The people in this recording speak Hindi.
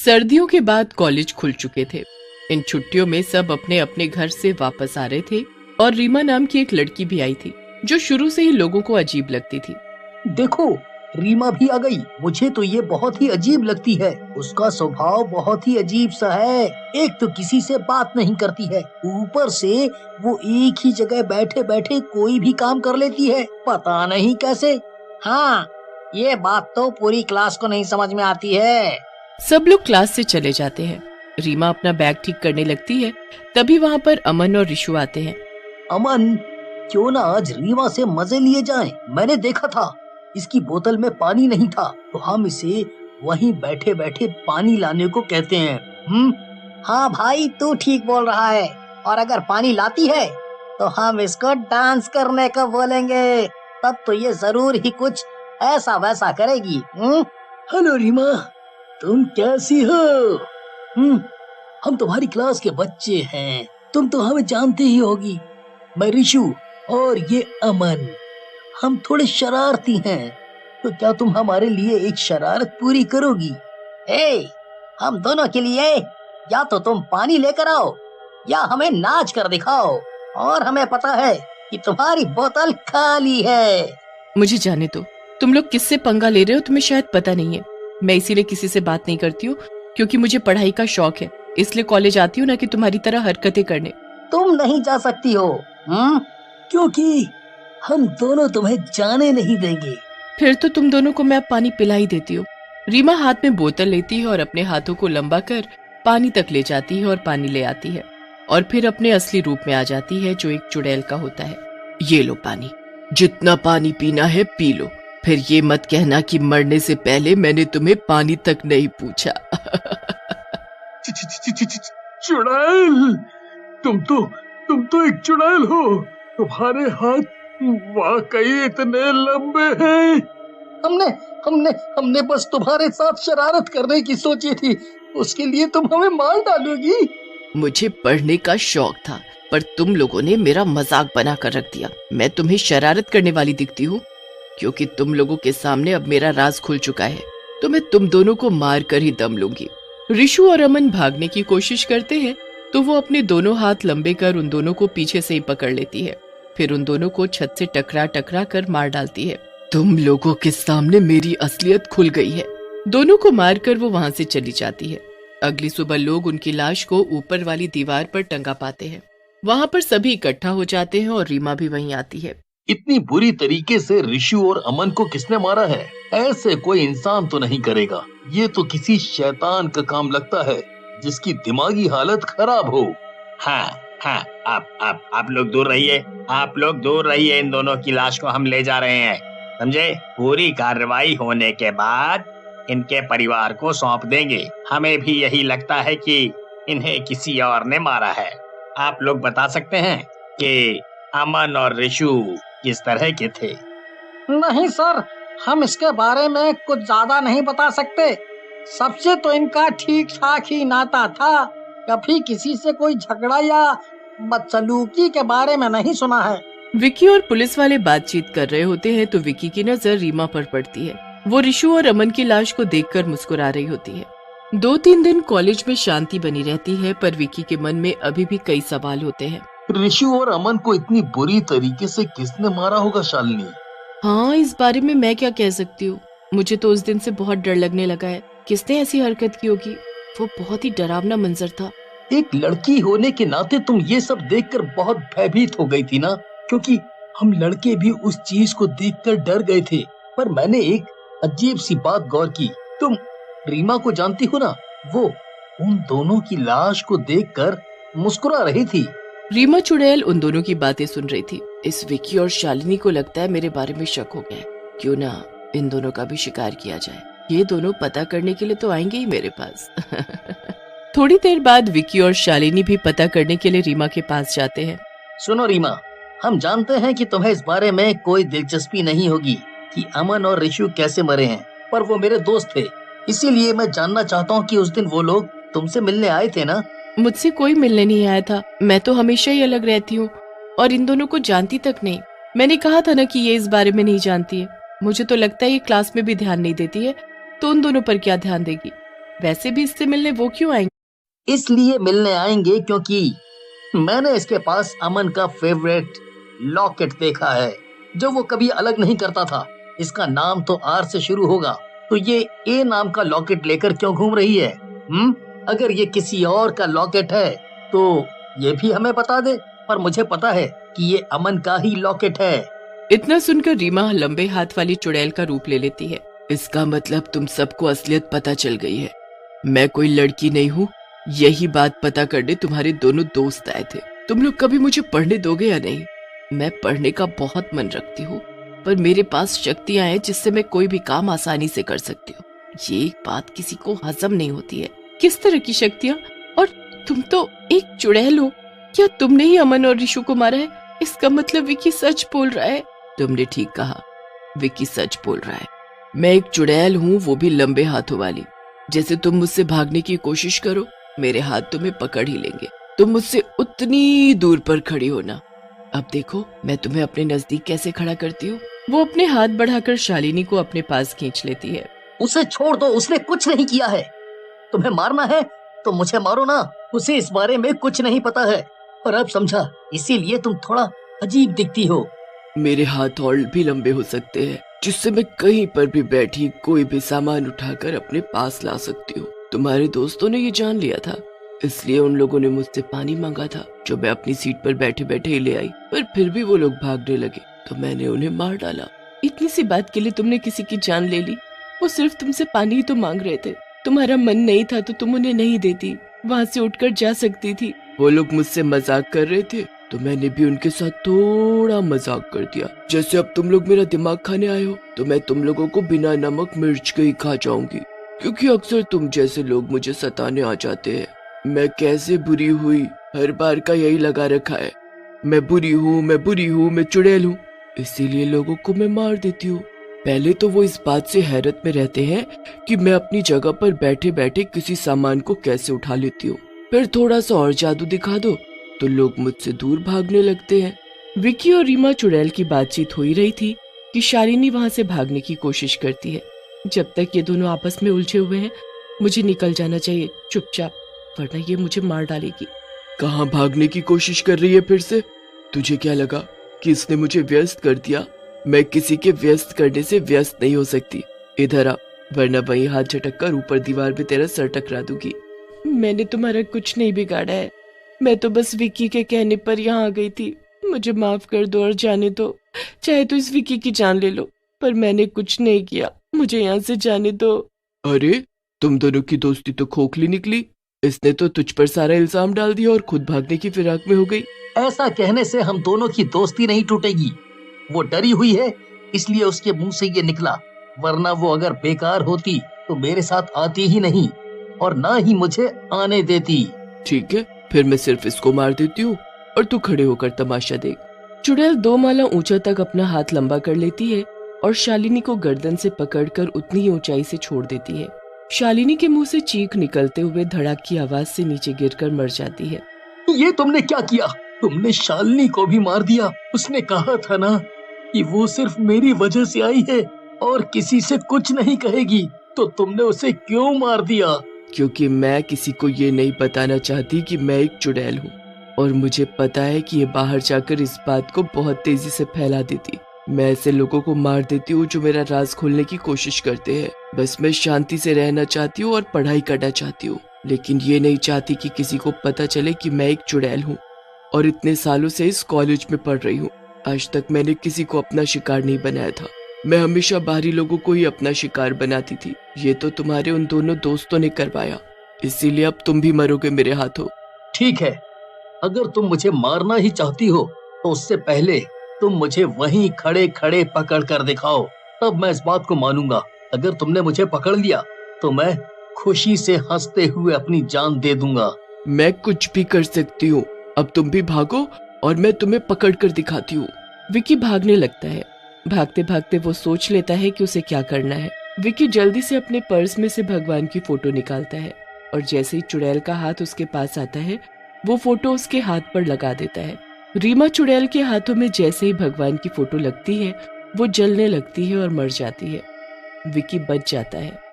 सर्दियों के बाद कॉलेज खुल चुके थे। इन छुट्टियों में सब अपने अपने घर से वापस आ रहे थे और रीमा नाम की एक लड़की भी आई थी जो शुरू से ही लोगों को अजीब लगती थी। देखो, रीमा भी आ गई। मुझे तो ये बहुत ही अजीब लगती है। उसका स्वभाव बहुत ही अजीब सा है। एक तो किसी से बात नहीं करती है, ऊपर से वो एक ही जगह बैठे बैठे कोई भी काम कर लेती है, पता नहीं कैसे। हाँ, ये बात तो पूरी क्लास को नहीं समझ में आती है। सब लोग क्लास से चले जाते हैं। रीमा अपना बैग ठीक करने लगती है, तभी वहाँ पर अमन और ऋषु आते हैं। अमन, क्यों ना आज रीमा से मजे लिए जाएं? मैंने देखा था इसकी बोतल में पानी नहीं था, तो हम इसे वहीं बैठे बैठे पानी लाने को कहते हैं। हाँ भाई, तू ठीक बोल रहा है। और अगर पानी लाती है तो हम इसको डांस करने को बोलेंगे, तब तो ये जरूर ही कुछ ऐसा वैसा करेगी। हेलो रीमा, तुम कैसी हो? हम तुम्हारी क्लास के बच्चे हैं, तुम तो हमें जानती ही होगी। मैं ऋषु और ये अमन। हम थोड़े शरारती हैं, तो क्या तुम हमारे लिए एक शरारत पूरी करोगी? हम दोनों के लिए या तो तुम पानी लेकर आओ या हमें नाच कर दिखाओ, और हमें पता है कि तुम्हारी बोतल खाली है। मुझे जाने दो, तुम लोग किससे पंगा ले रहे हो तुम्हें शायद पता नहीं है। मैं इसीलिए किसी से बात नहीं करती हूँ, क्योंकि मुझे पढ़ाई का शौक है, इसलिए कॉलेज आती हूँ, ना कि तुम्हारी तरह हरकतें करने। तुम नहीं जा सकती हो। क्योंकि हम दोनों तुम्हें जाने नहीं देंगे। फिर तो तुम दोनों को मैं अब पानी पिला ही देती हूँ। रीमा हाथ में बोतल लेती है और अपने हाथों को लंबा कर पानी तक ले जाती है और पानी ले आती है, और फिर अपने असली रूप में आ जाती है जो एक चुड़ैल का होता है। ये लो पानी, जितना पानी पीना है पी लो, फिर ये मत कहना कि मरने से पहले मैंने तुम्हें पानी तक नहीं पूछा। चुड़ैल, तुम तो एक चुड़ैल हो। तुम्हारे हाथ वाकई इतने लंबे हैं। हमने बस तुम्हारे साथ शरारत करने की सोची थी, उसके लिए तुम हमें मार डालोगी। मुझे पढ़ने का शौक था, पर तुम लोगों ने मेरा मजाक बना कर रख दिया। मैं तुम्हें शरारत करने वाली दिखती हूँ? क्योंकि तुम लोगों के सामने अब मेरा राज खुल चुका है, तो मैं तुम दोनों को मार कर ही दम लूंगी। ऋषु और अमन भागने की कोशिश करते हैं, तो वो अपने दोनों हाथ लंबे कर उन दोनों को पीछे से ही पकड़ लेती है, फिर उन दोनों को छत से टकरा टकरा कर मार डालती है। तुम लोगों के सामने मेरी असलियत खुल गई है। दोनों को मारकर वो वहाँ से चली जाती है। अगली सुबह लोग उनकी लाश को ऊपर वाली दीवार पर टंगा पाते हैं। वहाँ पर सभी इकट्ठा हो जाते हैं और रीमा भी वहीं आती है। इतनी बुरी तरीके से ऋषु और अमन को किसने मारा है? ऐसे कोई इंसान तो नहीं करेगा। ये तो किसी शैतान का काम लगता है, जिसकी दिमागी हालत खराब हो। हाँ, आप लोग दूर रहिए। आप लोग दूर रहिए, इन दोनों की लाश को हम ले जा रहे हैं, समझे? पूरी कार्रवाई होने के बाद इनके परिवार को सौंप देंगे। हमें भी यही लगता है कि इन्हें किसी और ने मारा है। आप लोग बता सकते हैं कि अमन और ऋषु किस तरह के थे? नहीं सर, हम इसके बारे में कुछ ज्यादा नहीं बता सकते। सबसे तो इनका ठीक ठाक ही नाता था, कभी किसी से कोई झगड़ा या बदसलूकी के बारे में नहीं सुना है। विकी और पुलिस वाले बातचीत कर रहे होते हैं, तो विकी की नजर रीमा पर पड़ती है। वो ऋषु और अमन की लाश को देखकर मुस्कुरा रही होती है। 2-3 दिन कॉलेज में शांति बनी रहती है, पर विकी के मन में अभी भी कई सवाल होते हैं। ऋषु और अमन को इतनी बुरी तरीके से किसने मारा होगा शालिनी? हाँ, इस बारे में मैं क्या कह सकती हूँ। मुझे तो उस दिन से बहुत डर लगने लगा है। किसने ऐसी हरकत की होगी? वो बहुत ही डरावना मंजर था। एक लड़की होने के नाते तुम ये सब देखकर बहुत भयभीत हो गई थी ना? क्योंकि हम लड़के भी उस चीज को देखकर डर गए थे। पर मैंने एक अजीब सी बात गौर की। तुम रीमा को जानती हो ना? वो उन दोनों की लाश को देखकर मुस्कुरा रही थी। रीमा चुड़ैल उन दोनों की बातें सुन रही थी। इस विकी और शालिनी को लगता है मेरे बारे में शक हो गया है। क्यों ना इन दोनों का भी शिकार किया जाए। ये दोनों पता करने के लिए तो आएंगे ही मेरे पास। थोड़ी देर बाद विकी और शालिनी भी पता करने के लिए रीमा के पास जाते हैं। सुनो रीमा, हम जानते हैं कि तुम्हें इस बारे में कोई दिलचस्पी नहीं होगी कि अमन और ऋषु कैसे मरे हैं, पर वो मेरे दोस्त थे, इसीलिए मैं जानना चाहता हूँ कि उस दिन वो लोग तुमसे मिलने आए थे ना? मुझसे कोई मिलने नहीं आया था। मैं तो हमेशा ही अलग रहती हूँ और इन दोनों को जानती तक नहीं। मैंने कहा था ना कि ये इस बारे में नहीं जानती है। मुझे तो लगता है ये क्लास में भी ध्यान नहीं देती है, तो उन दोनों पर क्या ध्यान देगी। वैसे भी इससे मिलने वो क्यों आएंगे? इसलिए मिलने आएंगे क्योंकि मैंने इसके पास अमन का फेवरेट लॉकेट देखा है जो वो कभी अलग नहीं करता था। इसका नाम तो आर से शुरू होगा, तो ये ए नाम का लॉकेट लेकर क्यों घूम रही है? अगर ये किसी और का लॉकेट है तो ये भी हमें बता दे, पर मुझे पता है कि ये अमन का ही लॉकेट है। इतना सुनकर रीमा लंबे हाथ वाली चुड़ैल का रूप ले लेती है। इसका मतलब तुम सबको असलियत पता चल गई है। मैं कोई लड़की नहीं हूँ। यही बात पता करने तुम्हारे दोनों दोस्त आए थे। तुम लोग कभी मुझे पढ़ने दोगे या नहीं? मैं पढ़ने का बहुत मन रखती हूँ, पर मेरे पास शक्तियां हैं जिससे मैं कोई भी काम आसानी से कर सकती हूँ। ये एक बात किसी को हजम नहीं होती है। किस तरह की शक्तियां? और तुम तो एक चुड़ैल हो। क्या तुमने ही अमन और रिशु को मारा है? इसका मतलब विकी सच बोल रहा है। तुमने ठीक कहा, विकी सच बोल रहा है। मैं एक चुड़ैल हूँ, वो भी लंबे हाथों वाली। जैसे तुम मुझसे भागने की कोशिश करो, मेरे हाथ तुम्हें पकड़ ही लेंगे। तुम मुझसे उतनी दूर पर खड़ी होना। अब देखो मैं तुम्हें अपने नजदीक कैसे खड़ा करती हूँ। वो अपने हाथ बढ़ाकर शालिनी को अपने पास खींच लेती है। उसे छोड़ दो, उसने कुछ नहीं किया है। तुम्हें मारना है तो मुझे मारो ना, उसे इस बारे में कुछ नहीं पता है। और अब समझा, इसीलिए तुम थोड़ा अजीब दिखती हो। मेरे हाथ और भी लंबे हो सकते हैं, जिससे मैं कहीं पर भी बैठी कोई भी सामान उठाकर अपने पास ला सकती हूँ। तुम्हारे दोस्तों ने ये जान लिया था, इसलिए उन लोगों ने मुझसे पानी मांगा था, जो मैं अपनी सीट पर बैठे बैठे ही ले आई। पर फिर भी वो लोग भागने लगे तो मैंने उन्हें मार डाला। इतनी सी बात के लिए तुमने किसी की जान ले ली? वो सिर्फ तुमसे पानी ही तो मांग रहे थे। तुम्हारा मन नहीं था तो तुम उन्हें नहीं देती, वहाँ से उठकर जा सकती थी। वो लोग मुझसे मजाक कर रहे थे तो मैंने भी उनके साथ थोड़ा मजाक कर दिया। जैसे अब तुम लोग मेरा दिमाग खाने आए हो, तो मैं तुम लोगों को बिना नमक मिर्च के ही खा जाऊंगी, क्योंकि अक्सर तुम जैसे लोग मुझे सताने आ जाते हैं। मैं कैसे बुरी हुई, हर बार का यही लगा रखा है। मैं बुरी हूँ, मैं बुरी हूँ, मैं चुड़ैल हूँ, इसीलिए लोगों को मैं मार देती हूँ। पहले तो वो इस बात से हैरत में रहते हैं कि मैं अपनी जगह पर बैठे बैठे किसी सामान को कैसे उठा लेती हूँ। फिर थोड़ा सा और जादू दिखा दो तो लोग मुझसे दूर भागने लगते हैं। विकी और रीमा चुड़ैल की बातचीत हो ही रही थी कि शालिनी वहाँ से भागने की कोशिश करती है। जब तक ये दोनों आपस में उलझे हुए हैं, मुझे निकल जाना चाहिए चुपचाप, वरना ये मुझे मार डालेगी। कहाँ भागने की कोशिश कर रही है फिर से? तुझे क्या लगा कि इसने मुझे व्यस्त कर दिया? मैं किसी के व्यस्त करने से व्यस्त नहीं हो सकती। इधर आ, वरना वही हाथ झटक कर ऊपर दीवार पे तेरा सर टकरा दूंगी। मैंने तुम्हारा कुछ नहीं बिगाड़ा है, मैं तो बस विकी के कहने पर यहाँ आ गई थी। मुझे माफ कर दो और जाने दो, चाहे तो इस विकी की जान ले लो, पर मैंने कुछ नहीं किया, मुझे यहाँ से जाने दो। अरे तुम दोनों की दोस्ती तो खोखली निकली। इसने तो तुझ पर सारा इल्जाम डाल दिया और खुद भागने की फिराक में हो गई। ऐसा कहने से हम दोनों की दोस्ती नहीं टूटेगी। वो डरी हुई है, इसलिए उसके मुंह से ये निकला, वरना वो अगर बेकार होती तो मेरे साथ आती ही नहीं और ना ही मुझे आने देती। ठीक है, फिर मैं सिर्फ इसको मार देती हूँ और तू खड़े होकर तमाशा देख। चुड़ैल 2 माला ऊंचा तक अपना हाथ लंबा कर लेती है और शालिनी को गर्दन से पकड़कर उतनी ही ऊंचाई से छोड़ देती है। शालिनी के मुंह से चीख निकलते हुए धड़ाक की आवाज से नीचे गिरकर मर जाती है। ये तुमने क्या किया? तुमने शालिनी को भी मार दिया। उसने कहा था ना कि वो सिर्फ मेरी वजह से आई है और किसी से कुछ नहीं कहेगी, तो तुमने उसे क्यों मार दिया? क्योंकि मैं किसी को ये नहीं बताना चाहती कि मैं एक चुड़ैल हूँ, और मुझे पता है कि ये बाहर जाकर इस बात को बहुत तेजी से फैला देती। मैं ऐसे लोगों को मार देती हूँ जो मेरा राज खोलने की कोशिश करते हैं। बस मैं शांति से रहना चाहती हूँ और पढ़ाई करना चाहती हूँ, लेकिन ये नहीं चाहती कि किसी को पता चले कि मैं एक चुड़ैल हूँ और इतने सालों से इस कॉलेज में पढ़ रही हूँ। आज तक मैंने किसी को अपना शिकार नहीं बनाया था। मैं हमेशा बाहरी लोगों को ही अपना शिकार बनाती थी। ये तो तुम्हारे उन दोनों दोस्तों ने करवाया, इसीलिए अब तुम भी मरोगे मेरे हाथों। ठीक है, अगर तुम मुझे मारना ही चाहती हो तो उससे पहले तुम मुझे वहीं खड़े खड़े पकड़ कर दिखाओ, तब मैं इस बात को मानूंगा। अगर तुमने मुझे पकड़ लिया तो मैं खुशी से हंसते हुए अपनी जान दे दूंगा। मैं कुछ भी कर सकती हूँ। अब तुम भी भागो और मैं तुम्हें पकड़ कर दिखाती हूँ। विकी भागने लगता है। भागते भागते वो सोच लेता है कि उसे क्या करना है। विकी जल्दी से अपने पर्स में से भगवान की फोटो निकालता है और जैसे ही चुड़ैल का हाथ उसके पास आता है, वो फोटो उसके हाथ पर लगा देता है। रीमा चुड़ैल के हाथों में जैसे ही भगवान की फोटो लगती है, वो जलने लगती है और मर जाती है। विकी बच जाता है।